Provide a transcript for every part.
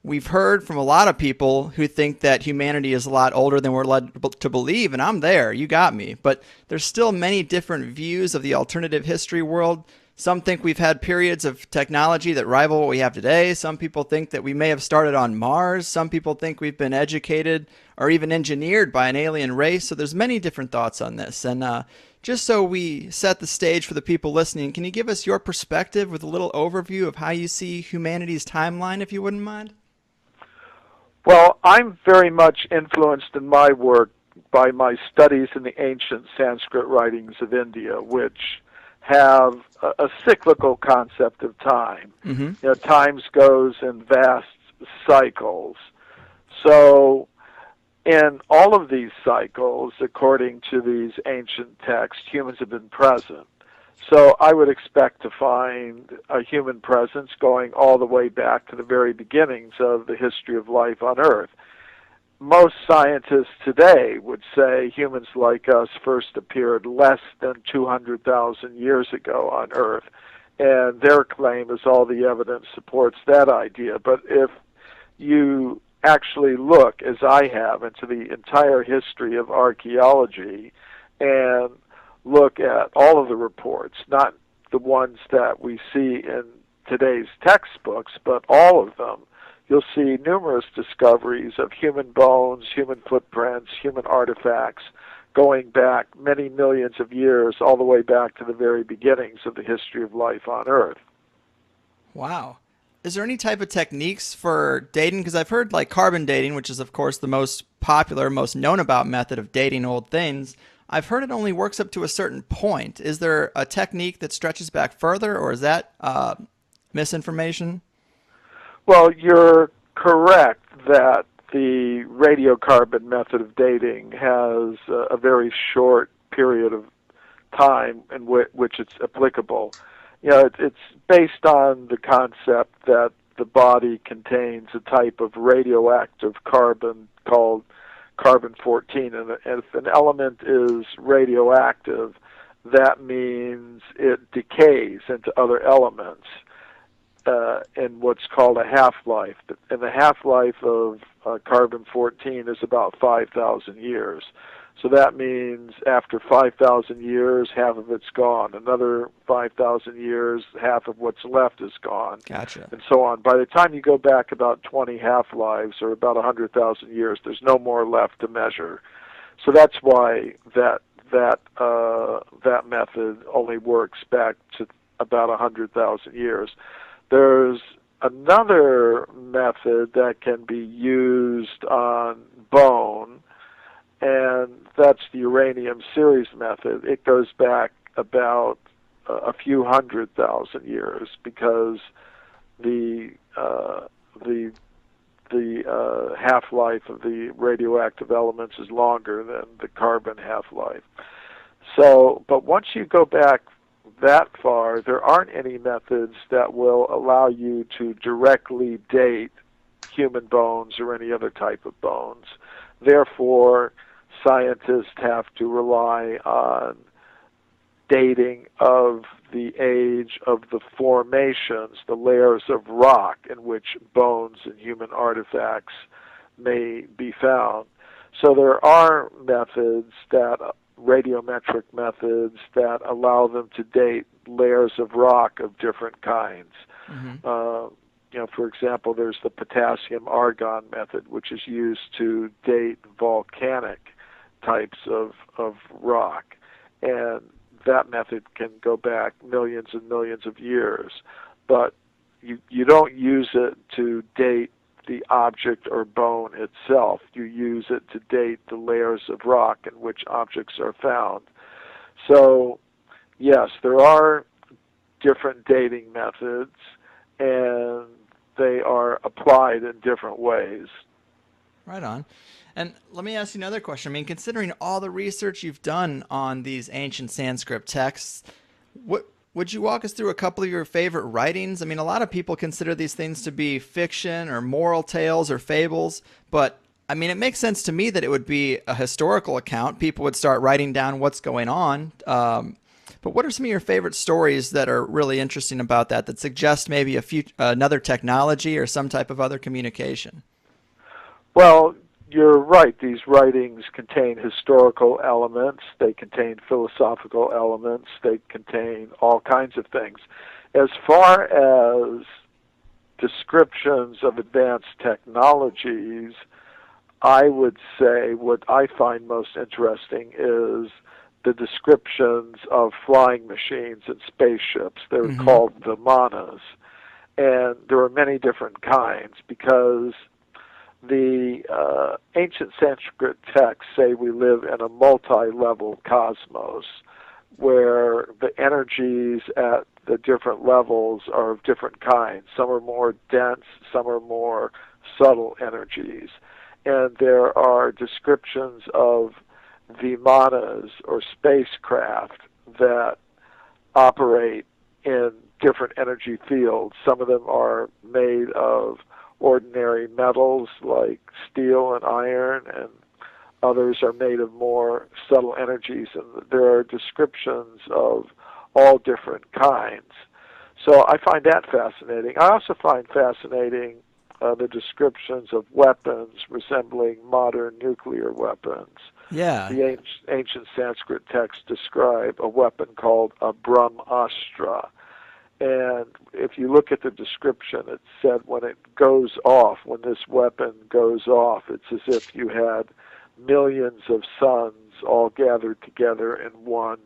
we've heard from a lot of people who think that humanity is a lot older than we're led to believe, and I'm there, you got me. But there's still many different views of the alternative history world. Some think we've had periods of technology that rival what we have today. Some people think that we may have started on Mars. Some people think we've been educated or even engineered by an alien race. So there's many different thoughts on this. And just so we set the stage for the people listening, can you give us your perspective with a little overview of how you see humanity's timeline, if you wouldn't mind? Well, I'm very much influenced in my work by my studies in the ancient Sanskrit writings of India, which have a cyclical concept of time. Mm-hmm. You know, time goes in vast cycles. So in all of these cycles, according to these ancient texts, humans have been present. So I would expect to find a human presence going all the way back to the very beginnings of the history of life on Earth. Most scientists today would say humans like us first appeared less than 200,000 years ago on Earth, and their claim is all the evidence supports that idea. But if you actually look, as I have, into the entire history of archaeology and look at all of the reports, not the ones that we see in today's textbooks, but all of them, you'll see numerous discoveries of human bones, human footprints, human artifacts going back many millions of years, all the way back to the very beginnings of the history of life on Earth. Wow. Is there any type of techniques for dating? Because I've heard like carbon dating, which is of course the most popular, most known about method of dating old things. I've heard it only works up to a certain point. Is there a technique that stretches back further, or is that misinformation? Well, you're correct that the radiocarbon method of dating has a very short period of time in which it's applicable. You know, it's based on the concept that the body contains a type of radioactive carbon called carbon-14, and if an element is radioactive, that means it decays into other elements in what's called a half-life. And the half-life of carbon-14 is about 5,000 years. So that means after 5,000 years, half of it's gone. Another 5,000 years, half of what's left is gone. Gotcha. And so on. By the time you go back about 20 half-lives, or about 100,000 years, there's no more left to measure. So that's why that method only works back to about 100,000 years. There's another method that can be used on bone, and that's the uranium series method. It goes back about a few 100,000 years because the half-life of the radioactive elements is longer than the carbon half-life. So, but once you go back that far, there aren't any methods that will allow you to directly date human bones or any other type of bones. Therefore, scientists have to rely on dating of the age of the formations, the layers of rock in which bones and human artifacts may be found. So there are methods that radiometric methods that allow them to date layers of rock of different kinds. Mm-hmm. For example, there's the potassium-argon method, which is used to date volcanic types of rock. And that method can go back millions and millions of years. But you don't use it to date the object or bone itself. You use it to date the layers of rock in which objects are found. So, yes, there are different dating methods, and they are applied in different ways. Right on. And let me ask you another question. I mean, considering all the research you've done on these ancient Sanskrit texts, would you walk us through a couple of your favorite writings? I mean, a lot of people consider these things to be fiction or moral tales or fables, but I mean, it makes sense to me that it would be a historical account. People would start writing down what's going on. But what are some of your favorite stories that are really interesting about that that suggest maybe another technology or some type of other communication? Well, you're right. These writings contain historical elements. They contain philosophical elements. They contain all kinds of things. As far as descriptions of advanced technologies, I would say what I find most interesting is the descriptions of flying machines and spaceships. They're Mm-hmm. called vimanas. And there are many different kinds because the ancient Sanskrit texts say we live in a multi-level cosmos where the energies at the different levels are of different kinds. Some are more dense, some are more subtle energies. And there are descriptions of vimanas or spacecraft that operate in different energy fields. Some of them are made of ordinary metals like steel and iron, and others are made of more subtle energies. And there are descriptions of all different kinds. So I find that fascinating. I also find fascinating the descriptions of weapons resembling modern nuclear weapons. Yeah. The ancient Sanskrit texts describe a weapon called a Brahmastra. And if you look at the description, it said when it goes off, when this weapon goes off, it's as if you had millions of suns all gathered together in one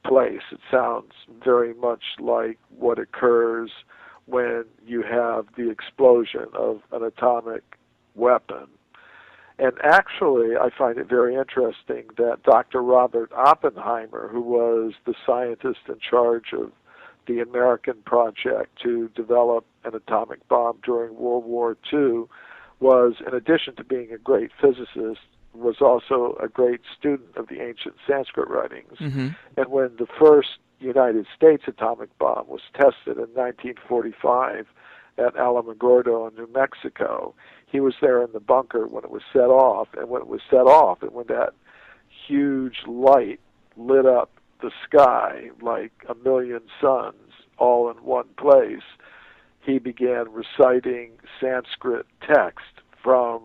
place. It sounds very much like what occurs when you have the explosion of an atomic weapon. And actually, I find it very interesting that Dr. Robert Oppenheimer, who was the scientist in charge of the American project to develop an atomic bomb during World War II, was, in addition to being a great physicist, was also a great student of the ancient Sanskrit writings. Mm-hmm. And when the first United States atomic bomb was tested in 1945 at Alamogordo in New Mexico, he was there in the bunker when it was set off. And when it was set off, and when that huge light lit up the sky like a million suns all in one place, he began reciting Sanskrit text from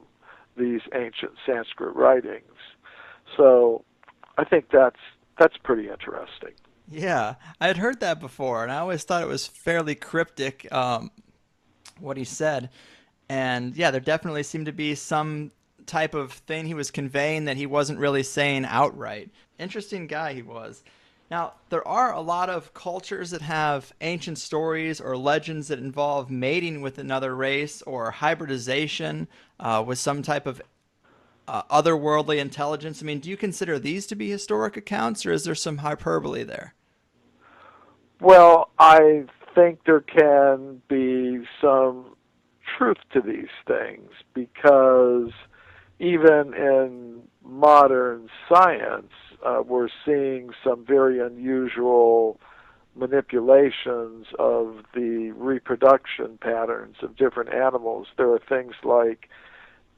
these ancient Sanskrit writings. So I think that's pretty interesting. Yeah, I had heard that before, and I always thought it was fairly cryptic, what he said. And yeah, there definitely seemed to be some type of thing he was conveying that he wasn't really saying outright. Interesting guy he was. Now, there are a lot of cultures that have ancient stories or legends that involve mating with another race or hybridization with some type of otherworldly intelligence. I mean, do you consider these to be historic accounts, or is there some hyperbole there? Well, I think there can be some truth to these things because even in modern science, we're seeing some very unusual manipulations of the reproduction patterns of different animals. There are things like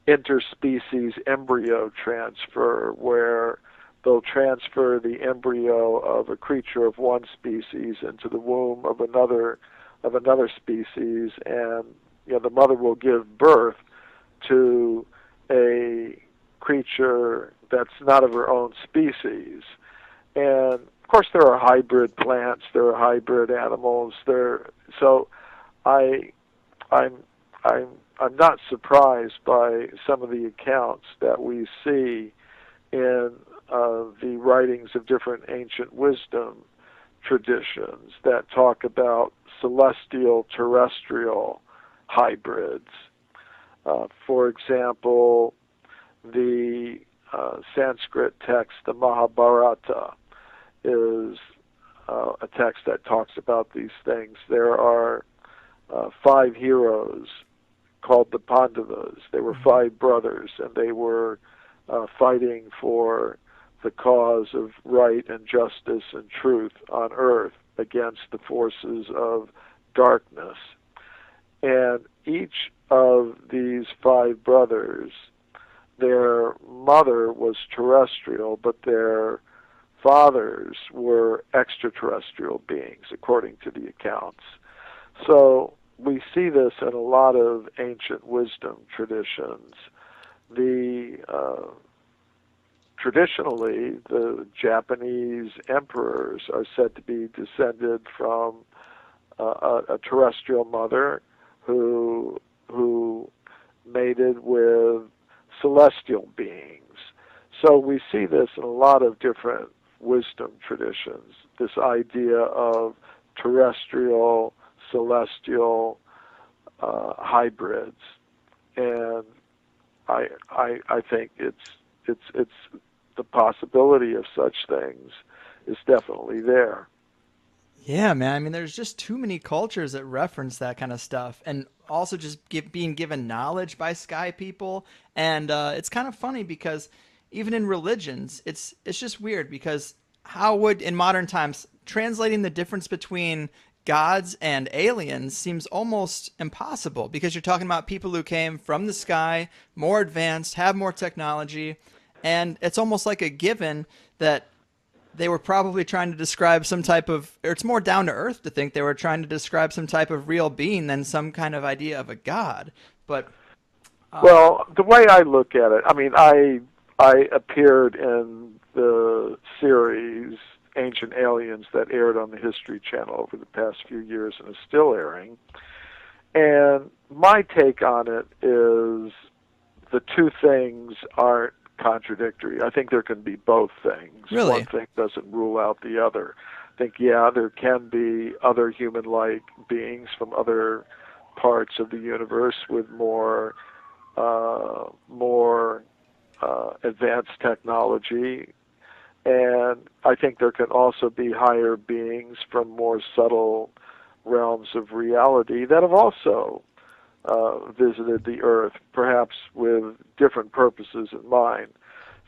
interspecies embryo transfer, where they'll transfer the embryo of a creature of one species into the womb of another species, and the mother will give birth to a creature that's not of her own species. And of course, there are hybrid plants, there are hybrid animals. So I, I'm, I'm, I'm not surprised by some of the accounts that we see in the writings of different ancient wisdom traditions that talk about celestial terrestrial hybrids. For example, the Sanskrit text, the Mahabharata, is a text that talks about these things. There are 5 heroes called the Pandavas. They were 5 brothers, and they were fighting for the cause of right and justice and truth on earth against the forces of darkness. And each of these 5 brothers, their mother was terrestrial, but their fathers were extraterrestrial beings, according to the accounts. So we see this in a lot of ancient wisdom traditions. Traditionally, the Japanese emperors are said to be descended from a terrestrial mother who mated with celestial beings. So we see this in a lot of different wisdom traditions, this idea of terrestrial, celestial hybrids. And I think it's the possibility of such things is definitely there. Yeah, man. I mean, there's just too many cultures that reference that kind of stuff, and also just being given knowledge by sky people. And it's kind of funny because even in religions, it's just weird because how would in modern times translating the difference between gods and aliens seems almost impossible because you're talking about people who came from the sky, more advanced, have more technology, and it's almost like a given that they were probably trying to describe some type of, or it's more down to earth to think they were trying to describe some type of real being than some kind of idea of a god. But Well, the way I look at it, I mean, I appeared in the series Ancient Aliens that aired on the History Channel over the past few years and is still airing. And my take on it is the two things aren't contradictory. I think there can be both things. really, One thing doesn't rule out the other. I think, yeah, there can be other human-like beings from other parts of the universe with more advanced technology, and I think there can also be higher beings from more subtle realms of reality that have also visited the Earth, perhaps with different purposes in mind.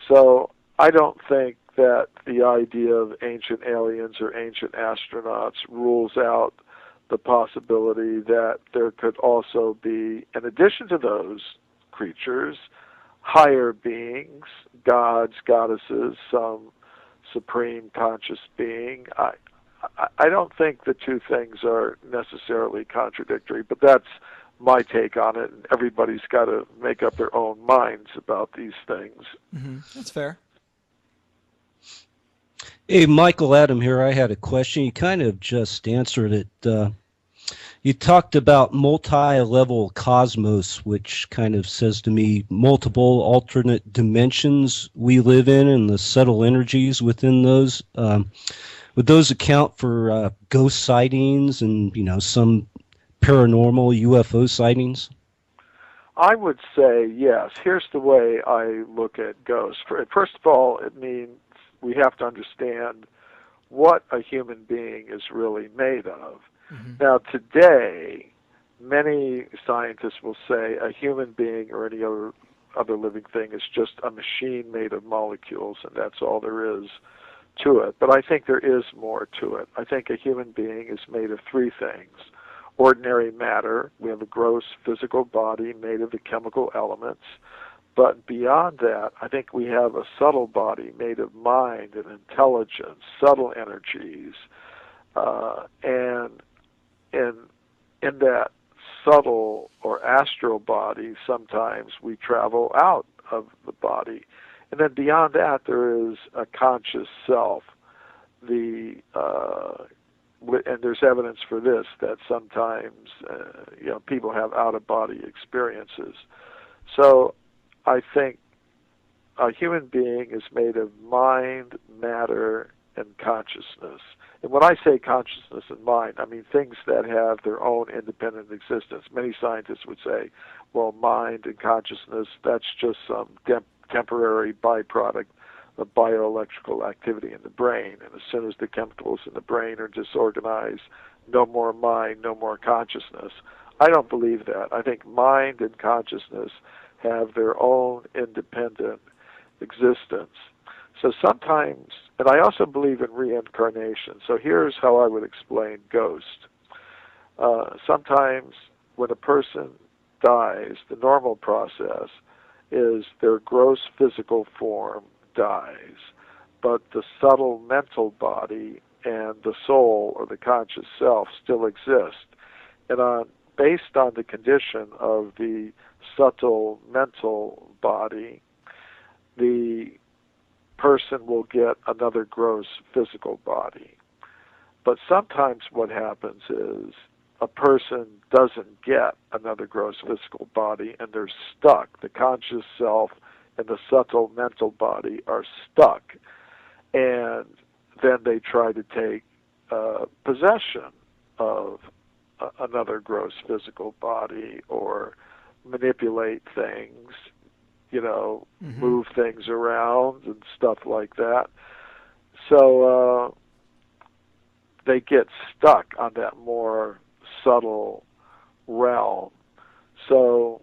So I don't think that the idea of ancient aliens or ancient astronauts rules out the possibility that there could also be, in addition to those creatures, higher beings, gods, goddesses, some supreme conscious being. I don't think the two things are necessarily contradictory, but that's my take on it, and everybody's got to make up their own minds about these things. that's fair. Hey, Michael Adam here. I had a question. You kind of just answered it. You talked about multi-level cosmos, which kind of says to me multiple alternate dimensions we live in and the subtle energies within those. Would those account for ghost sightings and, some paranormal UFO sightings? I would say yes. Here's the way I look at ghosts. First of all, it means we have to understand what a human being is really made of. Now, today, many scientists will say a human being or any other living thing is just a machine made of molecules, and that's all there is to it. But I think there is more to it. I think a human being is made of three things. Ordinary matter, we have a gross physical body made of the chemical elements. But beyond that, I think we have a subtle body made of mind and intelligence, subtle energies, and in that subtle or astral body, sometimes we travel out of the body. And then beyond that, there is a conscious self. And there's evidence for this, that sometimes people have out-of-body experiences. So I think a human being is made of mind, matter, and consciousness. And when I say consciousness and mind, I mean things that have their own independent existence. Many scientists would say, well, mind and consciousness, that's just some temporary byproduct of bioelectrical activity in the brain. And as soon as the chemicals in the brain are disorganized, no more mind, no more consciousness. I don't believe that. I think mind and consciousness have their own independent existence. So sometimes, and I also believe in reincarnation. So here's how I would explain ghost. Sometimes when a person dies, the normal process is their gross physical form dies, but the subtle mental body and the soul or the conscious self still exist. And based on the condition of the subtle mental body, the person will get another gross physical body. But sometimes what happens is a person doesn't get another gross physical body and they're stuck. The conscious self and the subtle mental body are stuck. And then they try to take possession of another gross physical body or manipulate things, move things around and stuff like that. So they get stuck on that more subtle realm. So,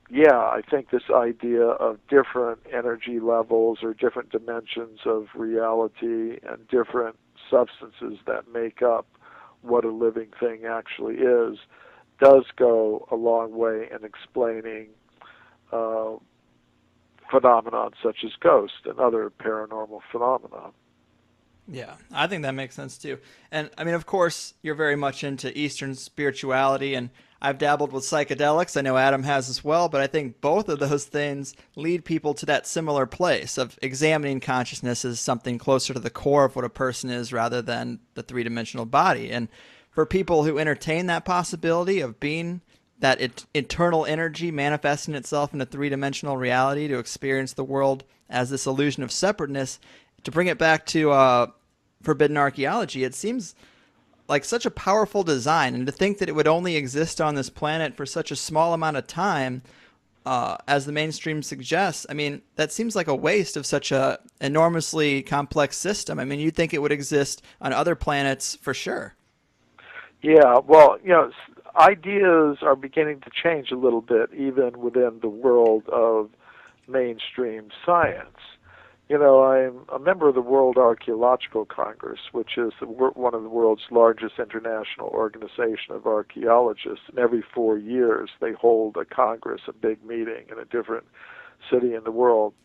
yeah, I think this idea of different energy levels or different dimensions of reality and different substances that make up what a living thing actually is does go a long way in explaining phenomenon such as ghosts and other paranormal phenomena. Yeah, I think that makes sense too. And I mean, of course, you're very much into Eastern spirituality, and I've dabbled with psychedelics. I know Adam has as well, but I think both of those things lead people to that similar place of examining consciousness as something closer to the core of what a person is rather than the three-dimensional body. And for people who entertain that possibility of being that internal energy manifesting itself in a three-dimensional reality to experience the world as this illusion of separateness, to bring it back to forbidden archaeology, it seems like such a powerful design, and to think that it would only exist on this planet for such a small amount of time, as the mainstream suggests, I mean, that seems like a waste of such a enormously complex system. I mean, you'd think it would exist on other planets for sure. Yeah, well, ideas are beginning to change a little bit, even within the world of mainstream science. I'm a member of the World Archaeological Congress, which is one of the world's largest international organization of archaeologists. And every 4 years, they hold a congress, a big meeting in a different city in the world.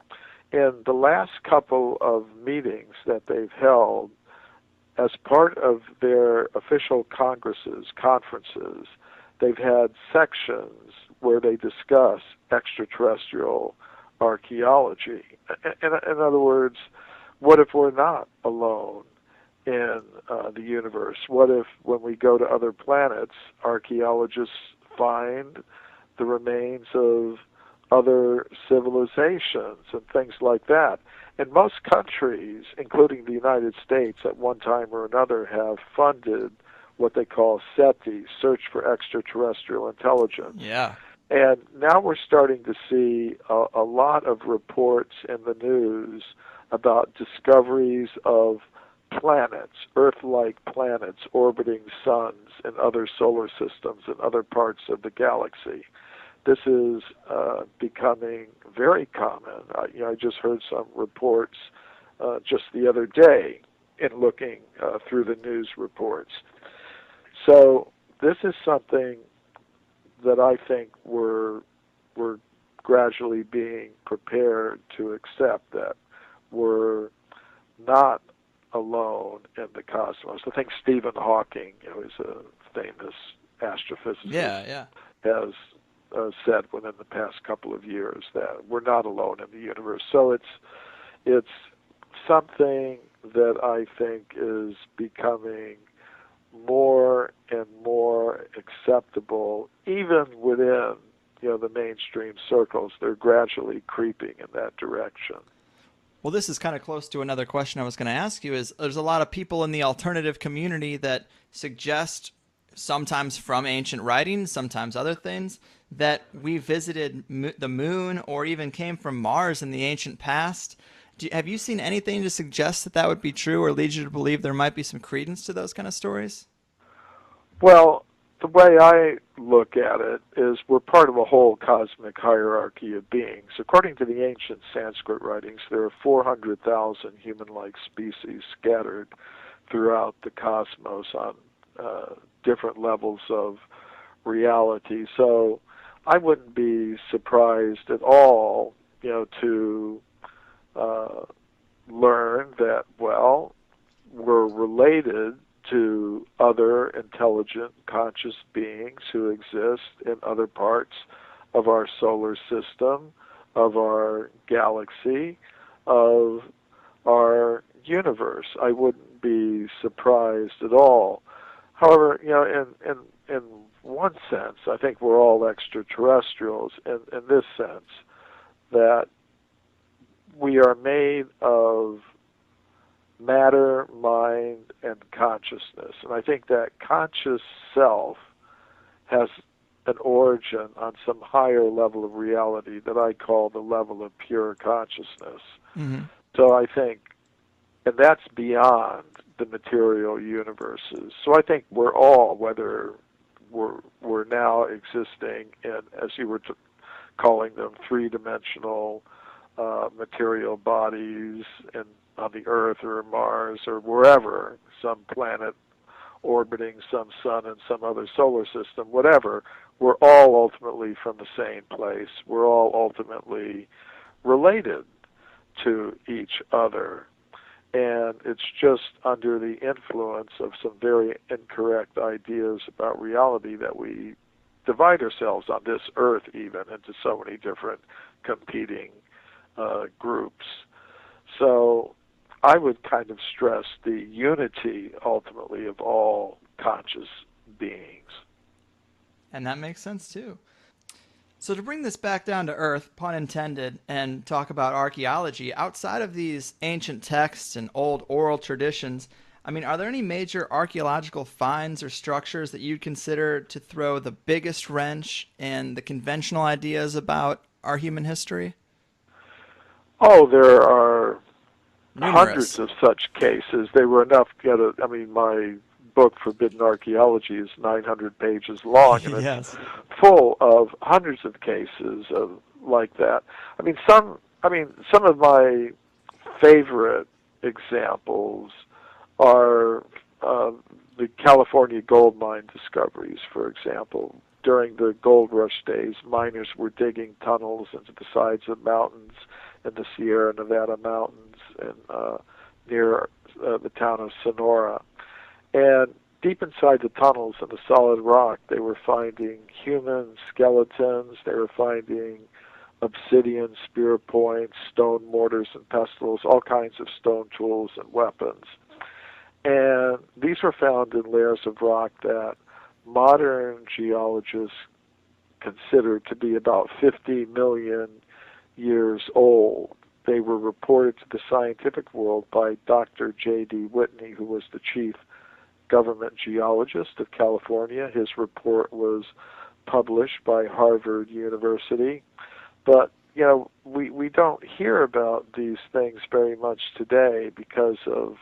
In the last couple of meetings that they've held, as part of their official conferences, they've had sections where they discuss extraterrestrial archaeology. In other words, what if we're not alone in the universe? What if when we go to other planets, archaeologists find the remains of other civilizations and things like that? And most countries, including the United States, at one time or another have funded what they call SETI, Search for Extraterrestrial Intelligence. Yeah. And now we're starting to see a lot of reports in the news about discoveries of planets, Earth-like planets orbiting suns and other solar systems and other parts of the galaxy. This is becoming very common. I just heard some reports just the other day in looking through the news reports. So this is something that I think we're gradually being prepared to accept, that we're not alone in the cosmos. I think Stephen Hawking, who's a famous astrophysicist, has said within the past couple of years that we're not alone in the universe. So it's something that I think is becoming more and more acceptable, even within the mainstream circles. They're gradually creeping in that direction. Well, this is kind of close to another question I was going to ask you. Is there's a lot of people in the alternative community that suggest, sometimes from ancient writings, sometimes other things, that we visited the moon or even came from Mars in the ancient past. Have you seen anything to suggest that that would be true, or lead you to believe there might be some credence to those kind of stories? Well, the way I look at it is we're part of a whole cosmic hierarchy of beings. According to the ancient Sanskrit writings, there are 400,000 human-like species scattered throughout the cosmos on different levels of reality. So I wouldn't be surprised at all, to learn that, well, we're related to other intelligent, conscious beings who exist in other parts of our solar system, of our galaxy, of our universe. I wouldn't be surprised at all. However, in one sense, I think we're all extraterrestrials in this sense, that we are made of matter, mind, and consciousness. And I think that conscious self has an origin on some higher level of reality that I call the level of pure consciousness. Mm-hmm. So I think, and that's beyond the material universes. So I think we're all, whether we're now existing in, as you were calling them, three-dimensional material bodies in, on the Earth or Mars or wherever, some planet orbiting some sun in some other solar system, whatever, we're all ultimately from the same place. We're all ultimately related to each other. And it's just under the influence of some very incorrect ideas about reality that we divide ourselves on this earth even into so many different competing groups. So I would kind of stress the unity ultimately of all conscious beings. And that makes sense too. So to bring this back down to earth, pun intended, and talk about archaeology, outside of these ancient texts and old oral traditions, I mean, are there any major archaeological finds or structures that you'd consider to throw the biggest wrench in the conventional ideas about our human history? Oh, there are hundreds Numerous. of such cases. They were enough to get a, I mean, my book, Forbidden Archaeology, is 900 pages long, and it's Yes. full of hundreds of cases of like that. Some of my favorite examples are the California gold mine discoveries, for example. During the gold rush days, miners were digging tunnels into the sides of mountains in the Sierra Nevada mountains and near the town of Sonora. And deep inside the tunnels in the solid rock, they were finding human skeletons, they were finding obsidian spear points, stone mortars and pestles, all kinds of stone tools and weapons. And these were found in layers of rock that modern geologists consider to be about 50 million years old. They were reported to the scientific world by Dr. J.D. Whitney, who was the chief government geologist of California. His report was published by Harvard University. But, we don't hear about these things very much today because of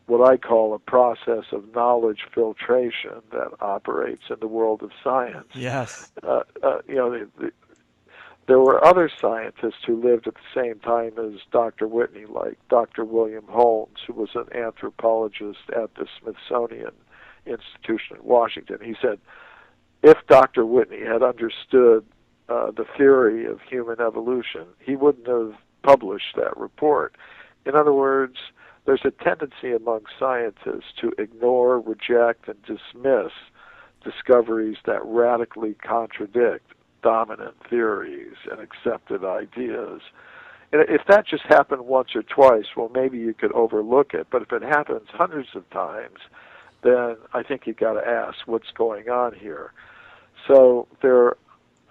what I call a process of knowledge filtration that operates in the world of science. Yes. There were other scientists who lived at the same time as Dr. Whitney, like Dr. William Holmes, who was an anthropologist at the Smithsonian Institution in Washington. He said, if Dr. Whitney had understood the theory of human evolution, he wouldn't have published that report. In other words, there's a tendency among scientists to ignore, reject, and dismiss discoveries that radically contradict dominant theories and accepted ideas. And if that just happened once or twice, well, maybe you could overlook it. But if it happens hundreds of times, then I think you've got to ask what's going on here. So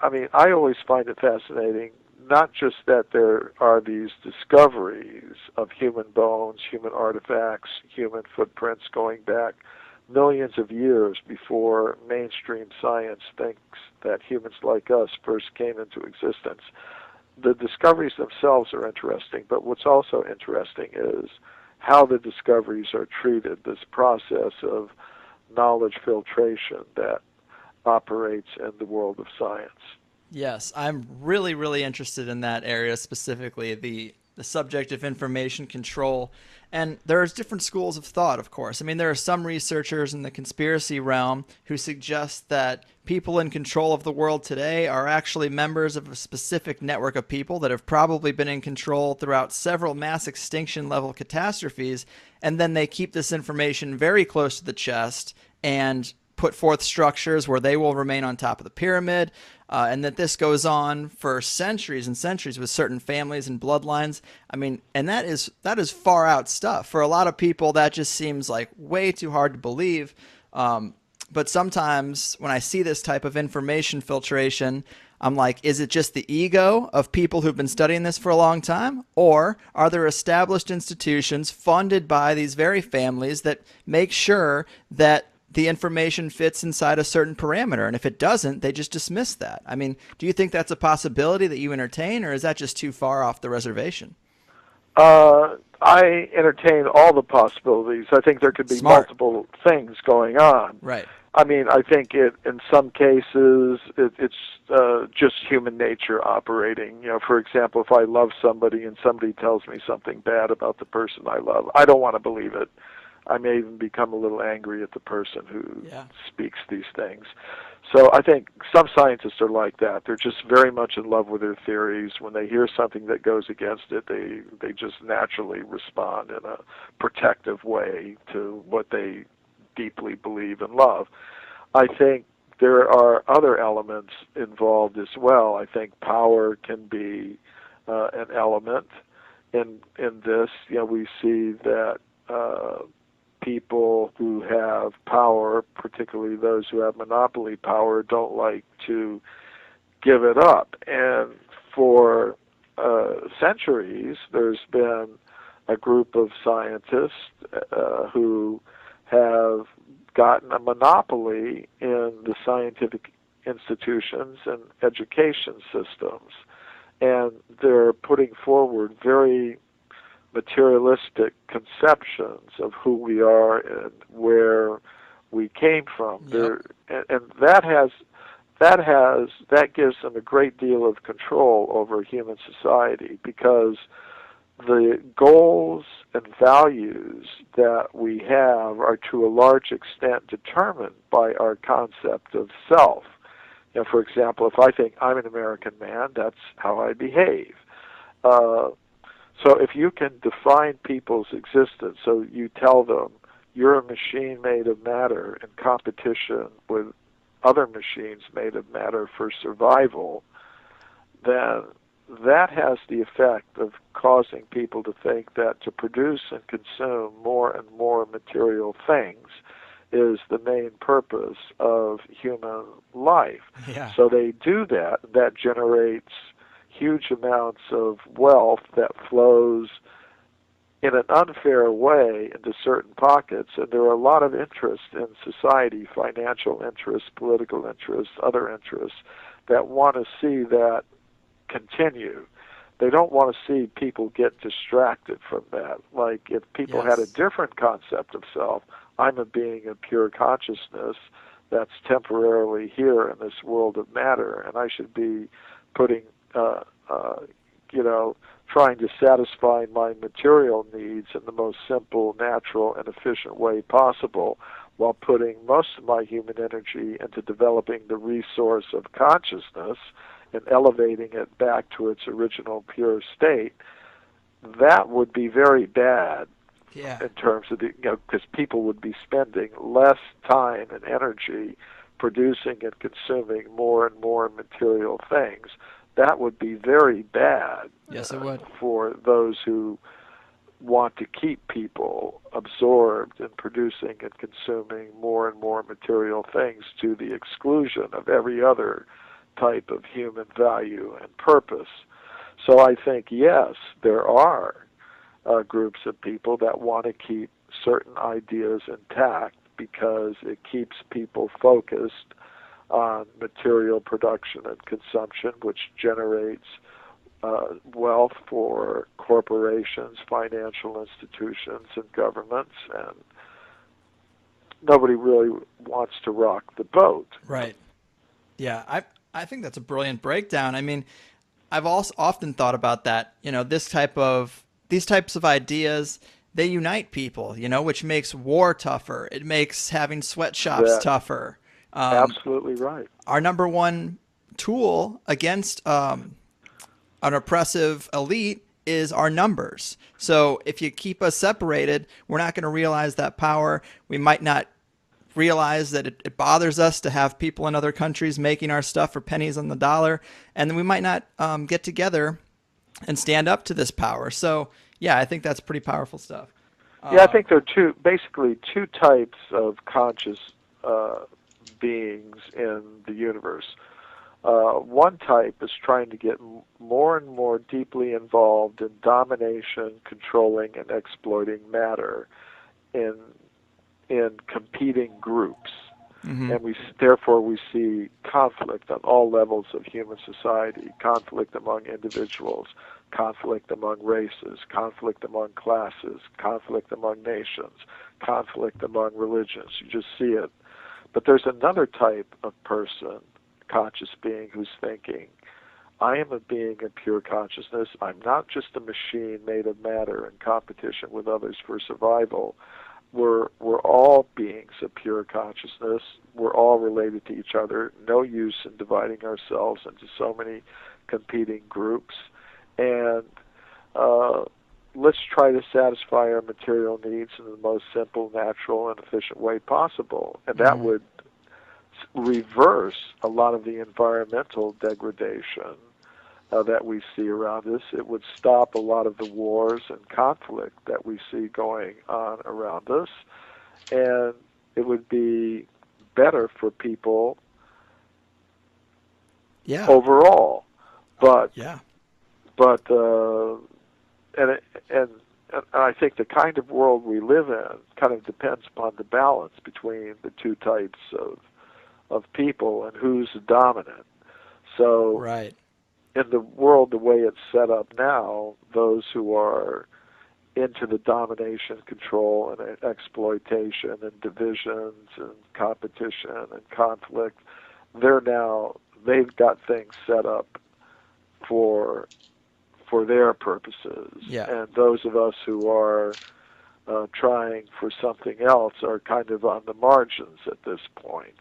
I always find it fascinating, not just that there are these discoveries of human bones, human artifacts, human footprints going back millions of years before mainstream science thinks that humans like us first came into existence. The discoveries themselves are interesting, but what's also interesting is how the discoveries are treated, this process of knowledge filtration that operates in the world of science. Yes, I'm really, really interested in that area specifically, the the subject of information control. And there's different schools of thought, of course. I mean, there are some researchers in the conspiracy realm who suggest that people in control of the world today are actually members of a specific network of people that have probably been in control throughout several mass extinction level catastrophes. And then they keep this information very close to the chest and put forth structures where they will remain on top of the pyramid, and that this goes on for centuries and centuries with certain families and bloodlines. I mean, and that is far out stuff. For a lot of people, that just seems like way too hard to believe. But sometimes when I see this type of information filtration, I'm like, is it just the ego of people who've been studying this for a long time? Or are there established institutions funded by these very families that make sure that the information fits inside a certain parameter? And if it doesn't, they just dismiss that. I mean, do you think that's a possibility that you entertain, or is that just too far off the reservation? I entertain all the possibilities. I think there could be multiple things going on. Right. I mean, I think in some cases it's just human nature operating. You know, for example, if I love somebody and somebody tells me something bad about the person I love, I don't want to believe it. I may even become a little angry at the person who speaks these things. So I think some scientists are like that. They're just very much in love with their theories. When they hear something that goes against it, they just naturally respond in a protective way to what they deeply believe and love. I think there are other elements involved as well. I think power can be an element in this. You know, we see that people who have power, particularly those who have monopoly power, don't like to give it up. And for centuries, there's been a group of scientists who have gotten a monopoly in the scientific institutions and education systems. And they're putting forward very materialistic conceptions of who we are and where we came from. Yep. And that gives them a great deal of control over human society, because the goals and values that we have are to a large extent determined by our concept of self. You know, for example, if I think I'm an American man, that's how I behave. So if you can define people's existence, so you tell them you're a machine made of matter in competition with other machines made of matter for survival, then that has the effect of causing people to think that to produce and consume more and more material things is the main purpose of human life. Yeah. So they do that. That generates huge amounts of wealth that flows in an unfair way into certain pockets, and there are a lot of interests in society, financial interests, political interests, other interests, that want to see that continue. They don't want to see people get distracted from that. Like, if people had a different concept of self, I'm a being of pure consciousness that's temporarily here in this world of matter, and I should be putting trying to satisfy my material needs in the most simple, natural, and efficient way possible, while putting most of my human energy into developing the resource of consciousness and elevating it back to its original pure state. That would be very bad in terms of because people would be spending less time and energy producing and consuming more and more material things. That would be very bad. Yes, it would. For those who want to keep people absorbed in producing and consuming more and more material things to the exclusion of every other type of human value and purpose. So I think, yes, there are groups of people that want to keep certain ideas intact because it keeps people focused on material production and consumption, which generates wealth for corporations, financial institutions, and governments, and nobody really wants to rock the boat. Right. Yeah, I think that's a brilliant breakdown. I mean, I've also often thought about that. These types of ideas, they unite people. Which makes war tougher. It makes having sweatshops That tougher. Um, absolutely right. our number one tool against an oppressive elite is our numbers. So if you keep us separated, we're not going to realize that power. We might not realize that it bothers us to have people in other countries making our stuff for pennies on the dollar, and then we might not get together and stand up to this power. So yeah, I think that's pretty powerful stuff. Yeah, I think there are basically two types of conscious uh, beings in the universe. One type is trying to get more and more deeply involved in domination, controlling, and exploiting matter in competing groups, Mm-hmm. and therefore we see conflict on all levels of human society: conflict among individuals, conflict among races, conflict among classes, conflict among nations, conflict among religions. You just see it. But there's another type of person, conscious being, who's thinking, I am a being of pure consciousness. I'm not just a machine made of matter in competition with others for survival. We're all beings of pure consciousness. We're all related to each other. No use in dividing ourselves into so many competing groups. And let's try to satisfy our material needs in the most simple, natural, and efficient way possible. And that would reverse a lot of the environmental degradation that we see around us. It would stop a lot of the wars and conflict that we see going on around us, and it would be better for people Yeah. overall. But Yeah. but and I think the kind of world we live in kind of depends upon the balance between the two types of people and who's dominant. So Right. in the world the way it's set up now, those who are into the domination, control, and exploitation, and divisions, and competition, and conflict, they've got things set up for their purposes. Yeah. And those of us who are trying for something else are kind of on the margins at this point.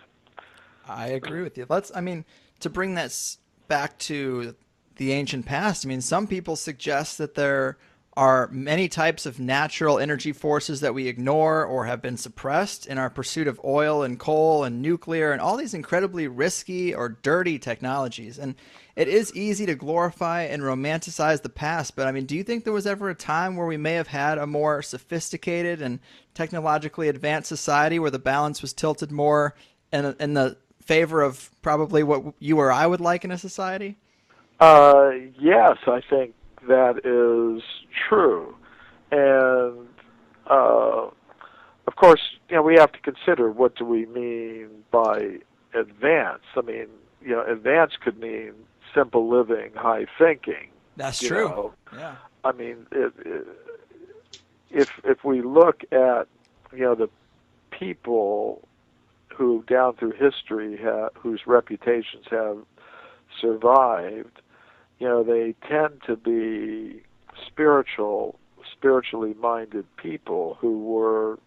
I agree with you. To bring this back to the ancient past, some people suggest that there are many types of natural energy forces that we ignore or have been suppressed in our pursuit of oil and coal and nuclear and all these incredibly risky or dirty technologies. And it is easy to glorify and romanticize the past, but do you think there was ever a time where we may have had a more sophisticated and technologically advanced society where the balance was tilted more in the favor of probably what you or I would like in a society? Yes, I think that is true. And of course, we have to consider, what do we mean by advance? Advance could mean simple living, high thinking. That's you true. know. Yeah. If we look at the people who down through history whose reputations have survived, they tend to be spiritually minded people who were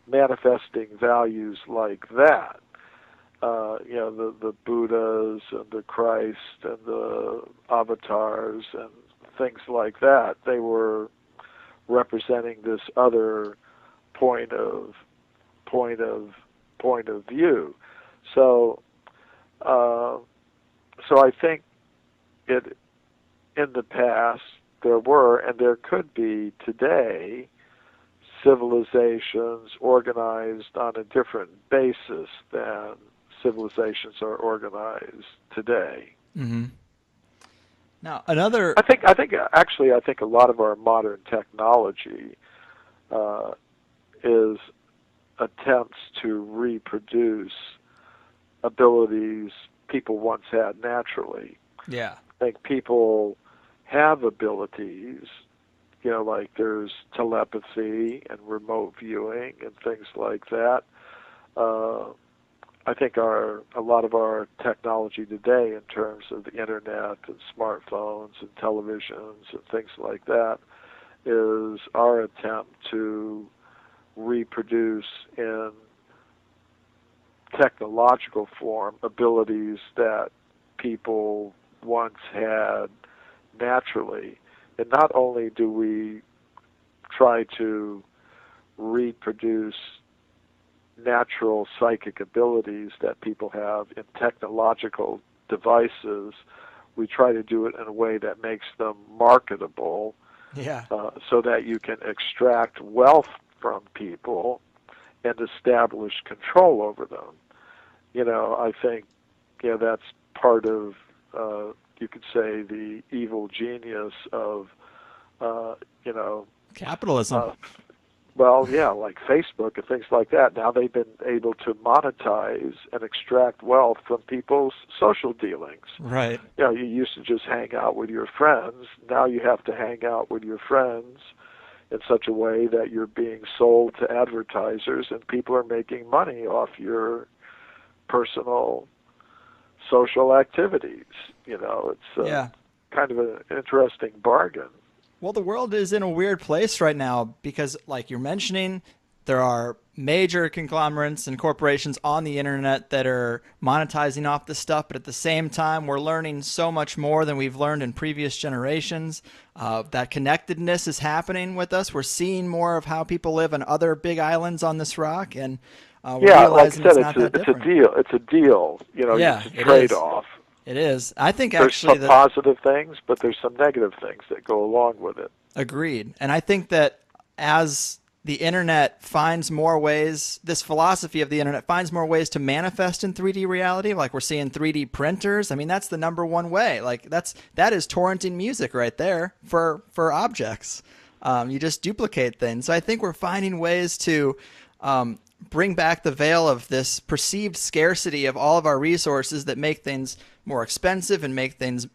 manifesting values like that. The Buddhas and the Christ and the avatars and things like that. They were representing this other point of view. So I think in the past there were, and there could be today, civilizations organized on a different basis than civilizations are organized today. Mm-hmm. Now, another. I think a lot of our modern technology is attempts to reproduce abilities people once had naturally. Yeah. I think people have abilities, like there's telepathy and remote viewing and things like that. I think a lot of our technology today, in terms of the internet and smartphones and televisions and things like that, is our attempt to reproduce in technological form abilities that people once had naturally. And not only do we try to reproduce natural psychic abilities that people have in technological devices, we try to do it in a way that makes them marketable, Yeah. so that you can extract wealth from people and establish control over them. I think that's part of, you could say, the evil genius of, Capitalism. like Facebook and things like that. Now they've been able to monetize and extract wealth from people's social dealings. Right. You used to just hang out with your friends. Now you have to hang out with your friends in such a way that you're being sold to advertisers, and people are making money off your personal social activities. It's kind of an interesting bargain. Well, the world is in a weird place right now because, like you're mentioning, there are major conglomerates and corporations on the internet that are monetizing off this stuff, but at the same time, we're learning so much more than we've learned in previous generations. That connectedness is happening with us. We're seeing more of how people live on other big islands on this rock, and we're realizing like I said, it's not that different. It's a deal. It's a deal. Yeah, it's a it trade-off. It is. I think There's actually some positive things, but there's some negative things that go along with it. Agreed. And I think that as the internet finds more ways, this philosophy of the internet finds more ways to manifest in 3D reality, like we're seeing 3D printers. I mean, that's the number one way. Like that is torrenting music right there for objects. You just duplicate things. So I think we're finding ways to bring back the veil of this perceived scarcity of all of our resources that make things more expensive and make things,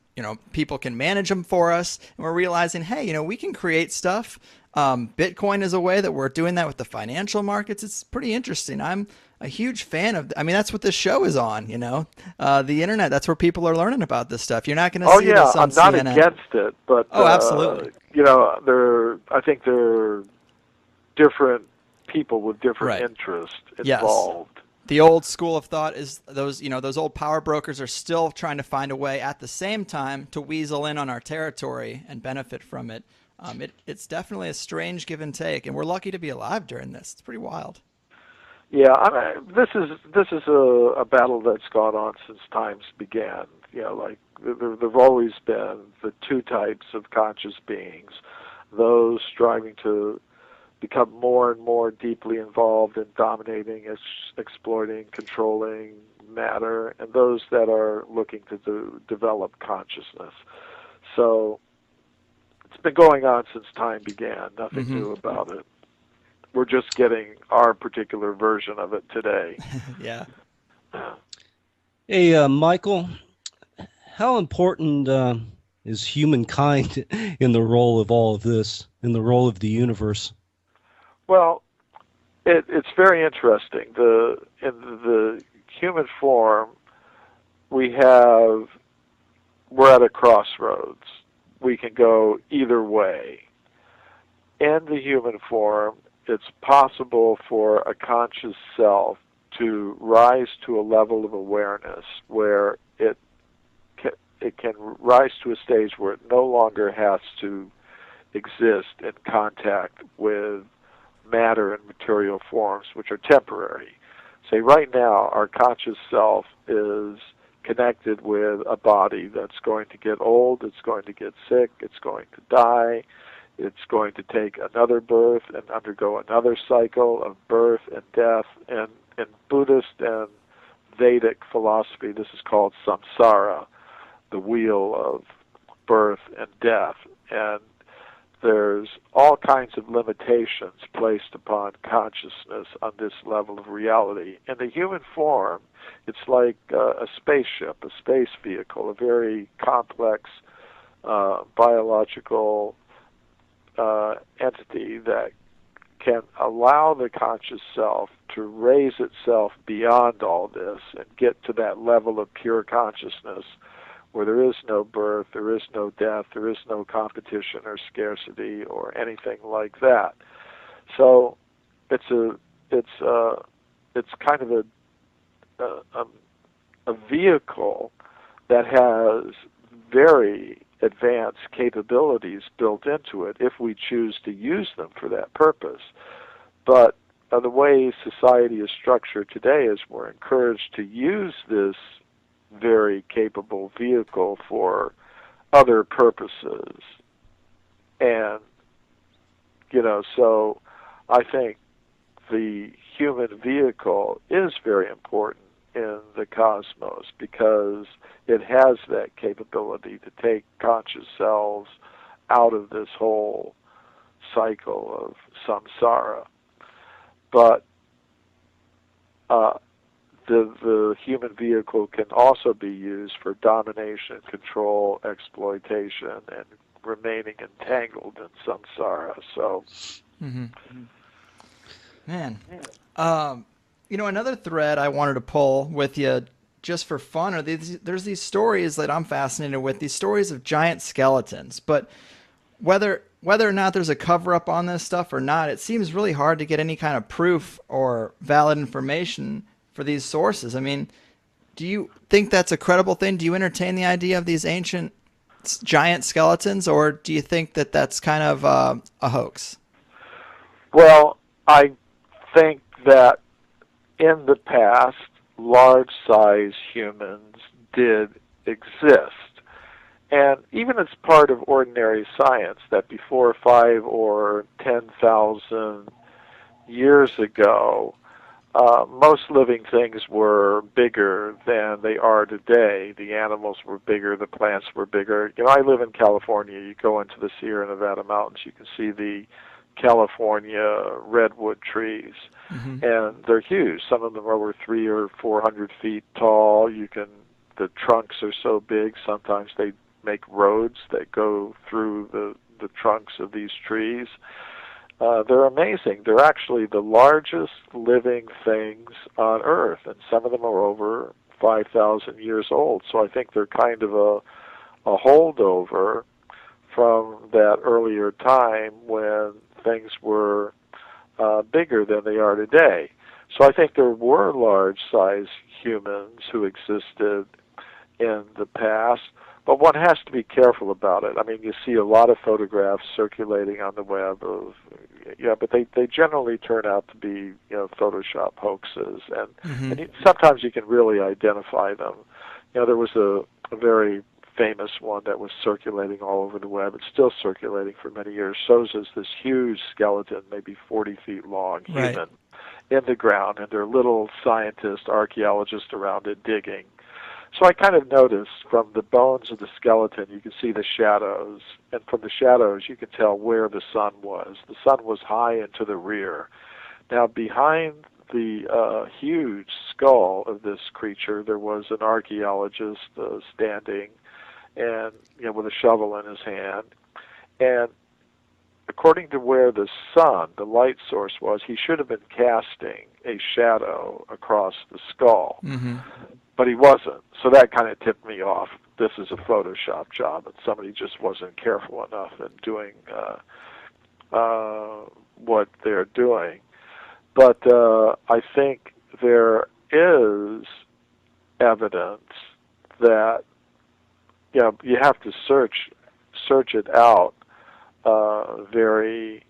people can manage them for us. And we're realizing, hey, we can create stuff. Bitcoin is a way that we're doing that with the financial markets. It's pretty interesting. I'm a huge fan of, that's what this show is on, the internet. That's where people are learning about this stuff. You're not going to see this on I'm not CNN. against it, but, absolutely. I think there are different people with different interests involved. Yes. The old school of thought is those old power brokers are still trying to find a way at the same time to weasel in on our territory and benefit from it. It's definitely a strange give and take, and we're lucky to be alive during this. It's pretty wild. Yeah, this is a battle that's gone on since times began. Like there've always been the two types of conscious beings: those striving to become more and more deeply involved in dominating, exploiting, controlling matter, and those that are looking to develop consciousness. So it's been going on since time began. Nothing new about it. We're just getting our particular version of it today. Yeah. Hey, Michael, how important is humankind in the role of all of this, in the role of the universe? Well, it's very interesting. In the human form, we're at a crossroads. We can go either way. In the human form, it's possible for a conscious self to rise to a level of awareness where it can rise to a stage where it no longer has to exist in contact with matter and material forms, which are temporary. Say right now, our conscious self is connected with a body that's going to get old, it's going to get sick, it's going to die, it's going to take another birth and undergo another cycle of birth and death. And in Buddhist and Vedic philosophy, this is called samsara, the wheel of birth and death. And there's all kinds of limitations placed upon consciousness on this level of reality. In the human form, it's like a spaceship, a space vehicle, a very complex biological entity that can allow the conscious self to raise itself beyond all this and get to that level of pure consciousness where there is no birth, there is no death, there is no competition or scarcity or anything like that. So it's kind of a vehicle that has very advanced capabilities built into it if we choose to use them for that purpose. But the way society is structured today is we're encouraged to use this very capable vehicle for other purposes. And, so I think the human vehicle is very important in the cosmos because it has that capability to take conscious selves out of this whole cycle of samsara. But the human vehicle can also be used for domination, control, exploitation, and remaining entangled in samsara. So, Man, another thread I wanted to pull with you just for fun are there's these stories that I'm fascinated with, these stories of giant skeletons. But whether or not there's a cover-up on this stuff or not, it seems really hard to get any kind of proof or valid information for these sources. I mean, do you think that's a credible thing? Do you entertain the idea of these ancient giant skeletons, or do you think that that's kind of a hoax? Well, I think that in the past, large-sized humans did exist. And even as part of ordinary science, that before 5 or 10,000 years ago, most living things were bigger than they are today. The animals were bigger, the plants were bigger. I live in California. You go into the Sierra Nevada mountains, you can see the California redwood trees, and they're huge. Some of them are over 300 or 400 feet tall. The trunks are so big, sometimes they make roads that go through the trunks of these trees. They're amazing. They're actually the largest living things on Earth, and some of them are over 5,000 years old. So I think they're kind of a holdover from that earlier time when things were bigger than they are today. So I think there were large-sized humans who existed in the past, but one has to be careful about it. I mean, you see a lot of photographs circulating on the web but they generally turn out to be, Photoshop hoaxes, and sometimes you can really identify them. There was a very famous one that was circulating all over the web. It's still circulating for many years. Shows us this huge skeleton, maybe 40 feet long, human, in the ground, and there are little scientists, archaeologists around it digging. So I kind of noticed from the bones of the skeleton, you can see the shadows, and from the shadows you can tell where the sun was. The sun was high and to the rear. Now behind the huge skull of this creature, there was an archaeologist standing, and with a shovel in his hand. And according to where the sun, the light source was, he should have been casting a shadow across the skull. But he wasn't. So that kind of tipped me off. This is a Photoshop job, and somebody just wasn't careful enough in doing what they're doing. But I think there is evidence that you have to search it out very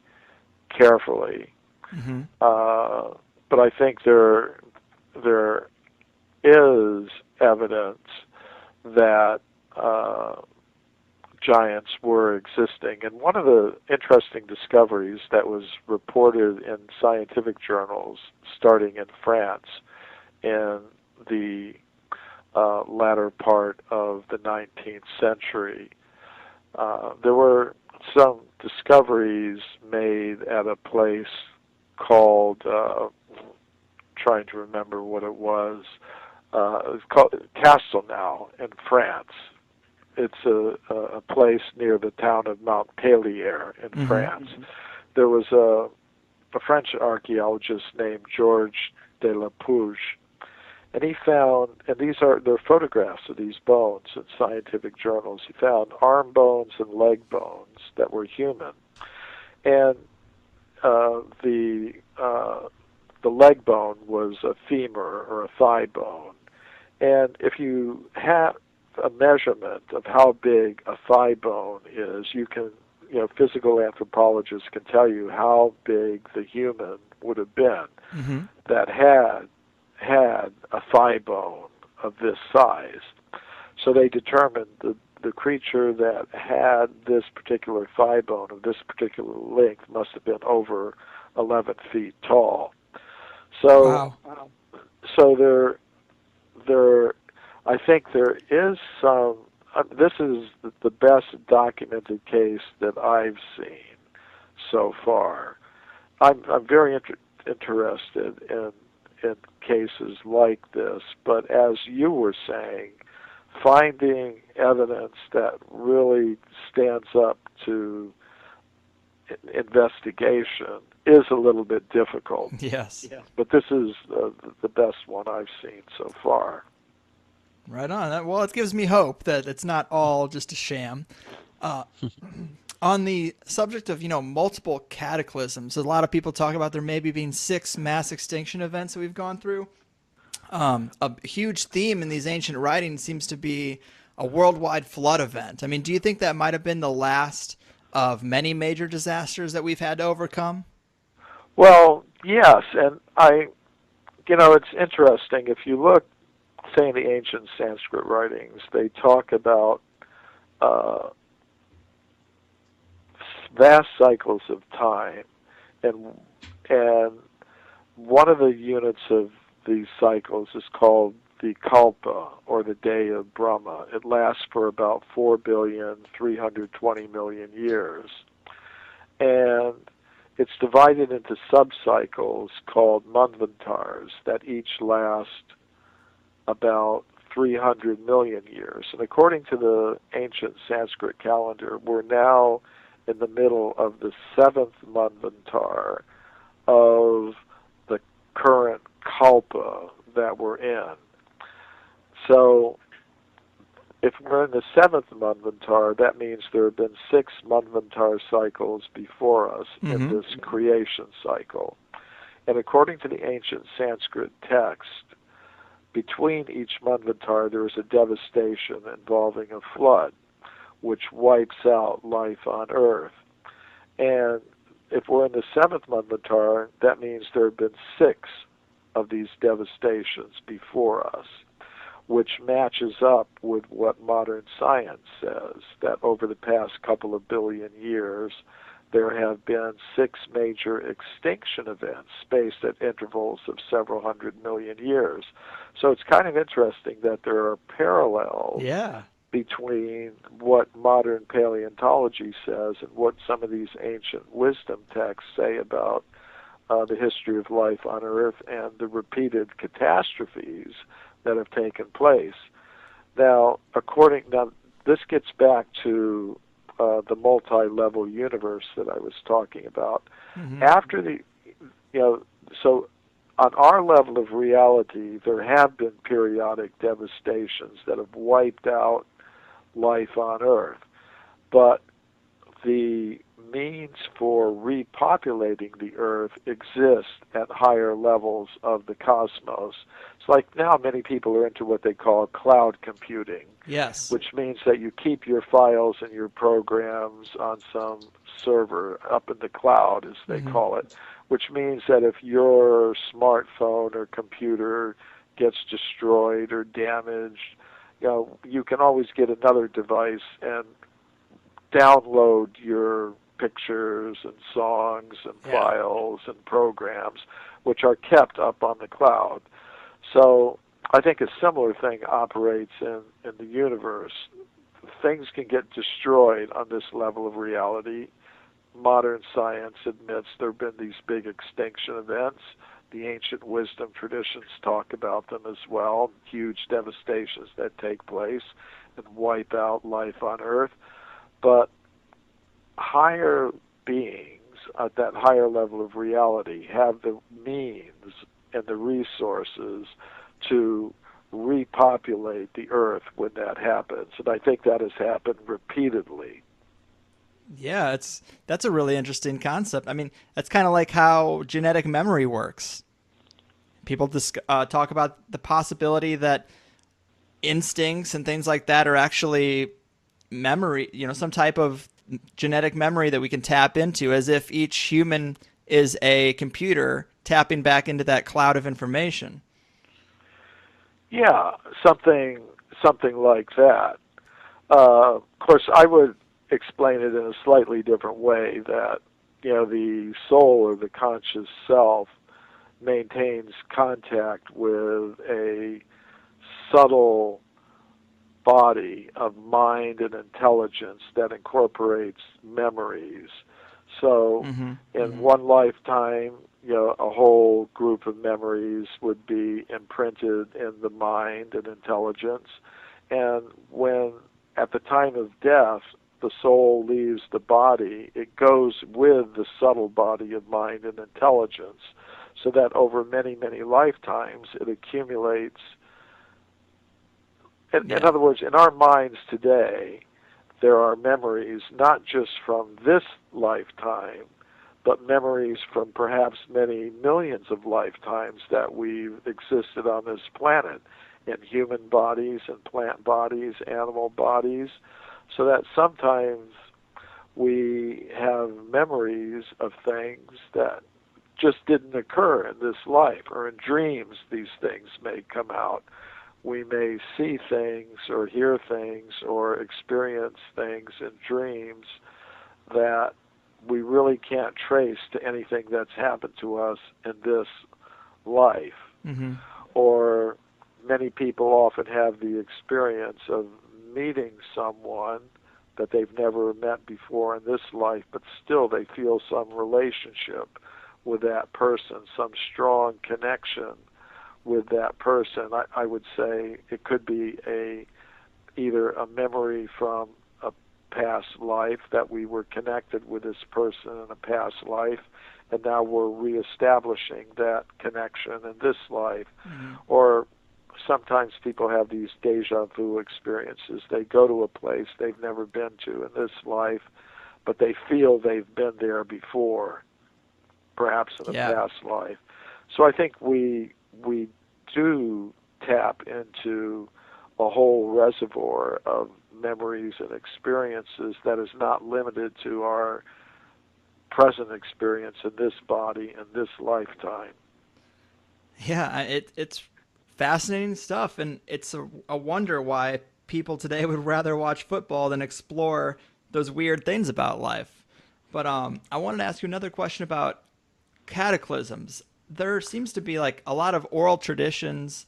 carefully. But I think there is evidence that giants were existing. And one of the interesting discoveries that was reported in scientific journals starting in France in the latter part of the 19th century, there were some discoveries made at a place called, trying to remember what it was called Castelnau in France. It's a place near the town of Montpellier in France. There was a a French archaeologist named Georges de la Pouge, and he found, and they're photographs of these bones in scientific journals. He found arm bones and leg bones that were human, and the leg bone was a femur or a thigh bone. And if you have a measurement of how big a thigh bone is, you can, physical anthropologists can tell you how big the human would have been that had a thigh bone of this size. So they determined the creature that had this particular thigh bone of this particular length must have been over 11 feet tall. So, wow. so I think there is some. This is the best documented case that I've seen so far. I'm very interested in cases like this, but as you were saying, finding evidence that really stands up to investigation is a little bit difficult. Yes. But this is the best one I've seen so far. Right on. Well, it gives me hope that it's not all just a sham. On the subject of, multiple cataclysms, a lot of people talk about there maybe being 6 mass extinction events that we've gone through. A huge theme in these ancient writings seems to be a worldwide flood event. I mean, do you think that might have been the last of many major disasters that we've had to overcome? Well, yes, and it's interesting. If you look, say, in the ancient Sanskrit writings, they talk about vast cycles of time, and one of the units of these cycles is called the kalpa, or the day of Brahma. It lasts for about 4,320,000,000 years, and it's divided into subcycles called manvantars that each last about 300 million years. And according to the ancient Sanskrit calendar, we're now in the middle of the 7th manvantar of the current kalpa that we're in. So if we're in the 7th manvantar, that means there have been 6 manvantar cycles before us in this creation cycle. And according to the ancient Sanskrit text, between each manvantar there is a devastation involving a flood, which wipes out life on Earth. And if we're in the 7th manvantar, that means there have been 6 of these devastations before us, which matches up with what modern science says, that over the past couple of billion years, there have been 6 major extinction events spaced at intervals of several hundred million years. So it's kind of interesting that there are parallels between what modern paleontology says and what some of these ancient wisdom texts say about the history of life on Earth and the repeated catastrophes that have taken place. Now, this gets back to the multi-level universe that I was talking about. After so on our level of reality, there have been periodic devastations that have wiped out life on Earth, but the means for repopulating the Earth exist at higher levels of the cosmos. It's like now many people are into what they call cloud computing. Yes. Which means that you keep your files and your programs on some server up in the cloud, as they call it, which means that if your smartphone or computer gets destroyed or damaged, you can always get another device and download your pictures and songs and files and programs, which are kept up on the cloud. So I think a similar thing operates in the universe. Things can get destroyed on this level of reality. Modern science admits there have been these big extinction events. The ancient wisdom traditions talk about them as well, huge devastations that take place and wipe out life on Earth. But higher beings at that higher level of reality have the means and the resources to repopulate the earth when that happens. And I think that has happened repeatedly. Yeah, that's a really interesting concept. I mean, that's kind of like how genetic memory works. People talk about the possibility that instincts and things like that are actually memory, some type of genetic memory that we can tap into, as if each human is a computer tapping back into that cloud of information. Yeah, something like that. Of course, I would explain it in a slightly different way, that the soul or the conscious self maintains contact with a subtle body of mind and intelligence that incorporates memories. So in one lifetime, a whole group of memories would be imprinted in the mind and intelligence. And when, at the time of death, the soul leaves the body, it goes with the subtle body of mind and intelligence, so that over many, many lifetimes it accumulates. In other words, in our minds today, there are memories not just from this lifetime, but memories from perhaps many millions of lifetimes that we've existed on this planet, in human bodies and plant bodies, animal bodies, so that sometimes we have memories of things that just didn't occur in this life, or in dreams these things may come out. We may see things or hear things or experience things in dreams that we really can't trace to anything that's happened to us in this life. Or many people often have the experience of meeting someone that they've never met before in this life, but still they feel some relationship with that person, some strong connection with that person. I would say it could be either a memory from a past life, that we were connected with this person in a past life, and now we're reestablishing that connection in this life. Or sometimes people have these deja vu experiences. They go to a place they've never been to in this life, but they feel they've been there before, perhaps in a past life. So I think we do tap into a whole reservoir of memories and experiences that is not limited to our present experience in this body and this lifetime. Yeah, it's fascinating stuff, and it's a wonder why people today would rather watch football than explore those weird things about life. But I wanted to ask you another question about cataclysms. There seems to be like a lot of oral traditions,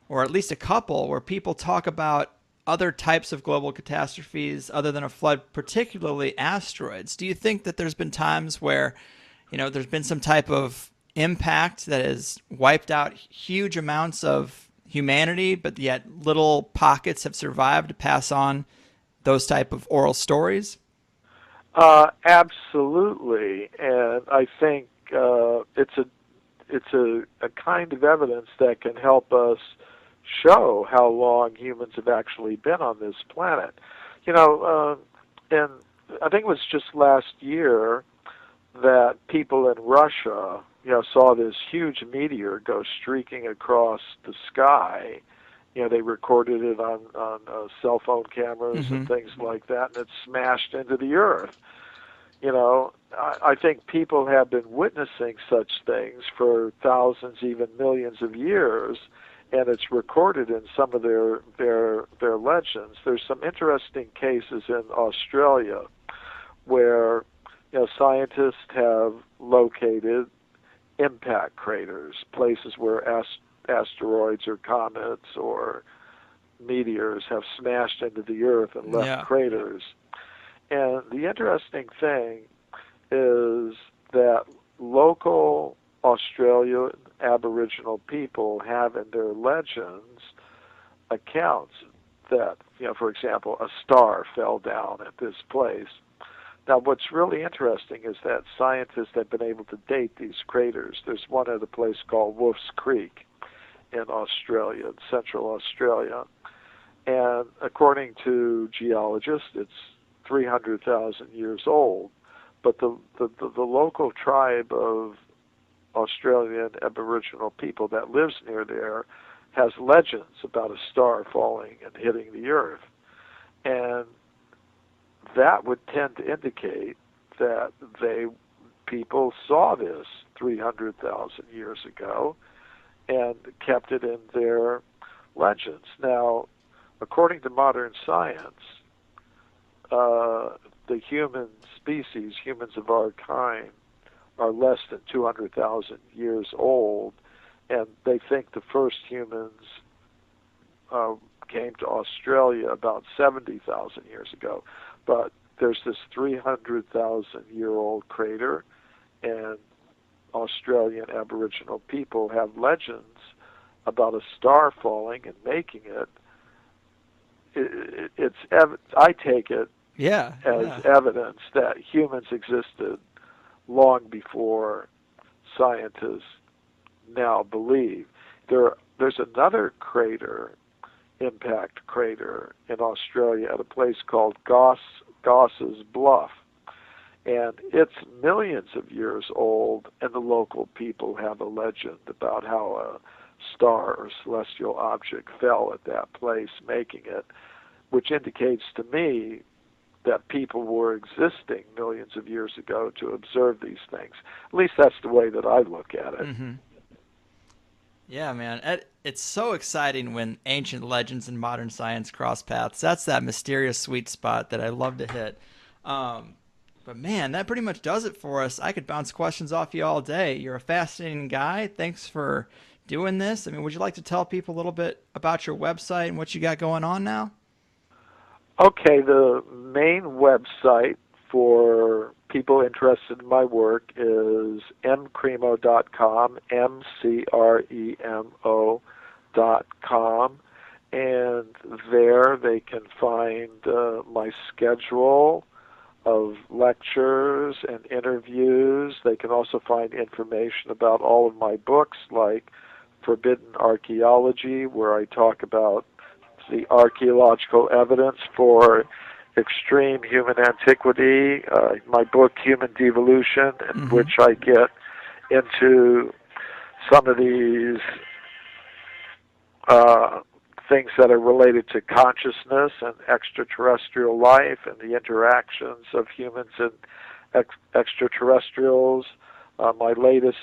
or at least a couple, where people talk about other types of global catastrophes other than a flood, particularly asteroids. Do you think that there's been times where, there's been some type of impact that has wiped out huge amounts of humanity, but yet little pockets have survived to pass on those type of oral stories? Absolutely, and I think it's a kind of evidence that can help us show how long humans have actually been on this planet. And I think it was just last year that people in Russia, saw this huge meteor go streaking across the sky. They recorded it on cell phone cameras and things like that, and it smashed into the earth. I think people have been witnessing such things for thousands, even millions of years, and it's recorded in some of their legends. There's some interesting cases in Australia where scientists have located impact craters, places where asteroids or comets or meteors have smashed into the earth and left craters. And the interesting thing is that local Australian Aboriginal people have in their legends accounts that, for example, a star fell down at this place. Now, what's really interesting is that scientists have been able to date these craters. There's one at a place called Wolf's Creek in Australia, in central Australia. And according to geologists, it's 300,000 years old. But the local tribe of Australian Aboriginal people that lives near there has legends about a star falling and hitting the earth. And that would tend to indicate that people saw this 300,000 years ago and kept it in their legends. Now, according to modern science, the human species, humans of our kind, are less than 200,000 years old, and they think the first humans came to Australia about 70,000 years ago. But there's this 300,000-year-old crater, and Australian Aboriginal people have legends about a star falling and making it. I take it as evidence that humans existed long before scientists now believe. There's another crater, impact crater, in Australia at a place called Goss's Bluff. And it's millions of years old, and the local people have a legend about how a star or celestial object fell at that place, making it, which indicates to me that people were existing millions of years ago to observe these things. At least that's the way that I look at it. Mm-hmm. Yeah, man. It's so exciting when ancient legends and modern science cross paths. That's that mysterious sweet spot that I love to hit. But man, that pretty much does it for us. I could bounce questions off you all day. You're a fascinating guy. Thanks for doing this. I mean, would you like to tell people a little bit about your website and what you got going on now? Okay, the main website for people interested in my work is mcremo.com, mcremo.com, and there they can find my schedule of lectures and interviews. They can also find information about all of my books, like Forbidden Archaeology, where I talk about the archaeological evidence for extreme human antiquity, my book Human Devolution, in which I get into some of these things that are related to consciousness and extraterrestrial life and the interactions of humans and extraterrestrials. My latest